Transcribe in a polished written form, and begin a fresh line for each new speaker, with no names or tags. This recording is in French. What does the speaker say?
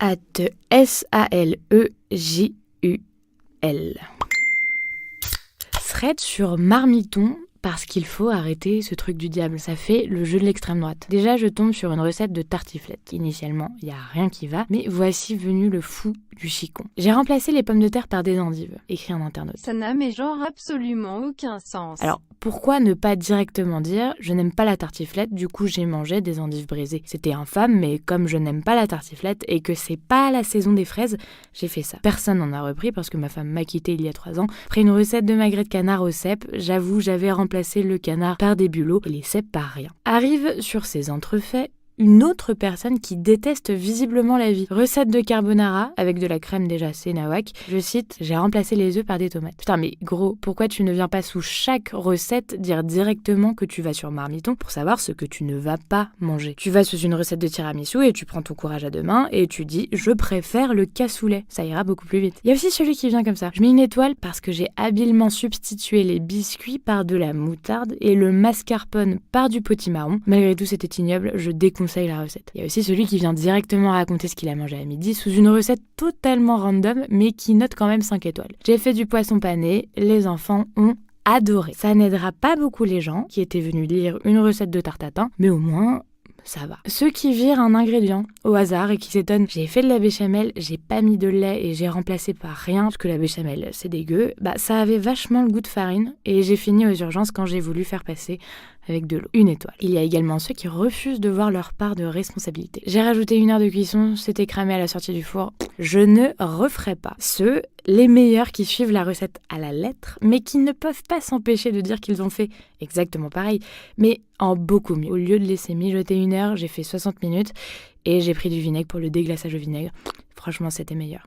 Salejul. Thread sur Marmiton, parce qu'il faut arrêter ce truc du diable, ça fait le jeu de l'extrême droite. Déjà, je tombe sur une recette de tartiflette. Initialement, il n'y a rien qui va, mais voici venu le fou du chicon. J'ai remplacé les pommes de terre par des endives, écrit un internaute.
Ça n'a mais genre absolument aucun sens.
Alors, pourquoi ne pas directement dire « je n'aime pas la tartiflette, du coup j'ai mangé des endives brisées ». C'était infâme, mais comme je n'aime pas la tartiflette et que c'est pas la saison des fraises, j'ai fait ça. Personne n'en a repris parce que ma femme m'a quitté il y a 3 ans. Après une recette de magret de canard au cèpe, j'avoue j'avais remplacé le canard par des bulots et les cèpes par rien. Arrive sur ces entrefaits une autre personne qui déteste visiblement la vie. Recette de carbonara avec de la crème, déjà c'est nawak. Je cite, j'ai remplacé les œufs par des tomates. Putain mais gros, pourquoi tu ne viens pas sous chaque recette dire directement que tu vas sur Marmiton pour savoir ce que tu ne vas pas manger. Tu vas sous une recette de tiramisu et tu prends ton courage à deux mains et tu dis je préfère le cassoulet. Ça ira beaucoup plus vite. Il y a aussi celui qui vient comme ça. Je mets une étoile parce que j'ai habilement substitué les biscuits par de la moutarde et le mascarpone par du potimarron. Malgré tout c'était ignoble, je déconseille la recette. Il y a aussi celui qui vient directement raconter ce qu'il a mangé à midi sous une recette totalement random mais qui note quand même 5 étoiles. J'ai fait du poisson pané, les enfants ont adoré. Ça n'aidera pas beaucoup les gens qui étaient venus lire une recette de tarte tatin, mais au moins ça va. Ceux qui virent un ingrédient au hasard et qui s'étonnent, j'ai fait de la béchamel, j'ai pas mis de lait et j'ai remplacé par rien parce que la béchamel c'est dégueu, ça avait vachement le goût de farine et j'ai fini aux urgences quand j'ai voulu faire passer avec de l'eau. Une étoile. Il y a également ceux qui refusent de voir leur part de responsabilité. J'ai rajouté 1 heure de cuisson, c'était cramé à la sortie du four. Je ne referai pas. Ceux, les meilleurs qui suivent la recette à la lettre, mais qui ne peuvent pas s'empêcher de dire qu'ils ont fait exactement pareil, mais en beaucoup mieux. Au lieu de laisser mijoter 1 heure, j'ai fait 60 minutes et j'ai pris du vinaigre pour le déglaçage au vinaigre. Franchement, c'était meilleur.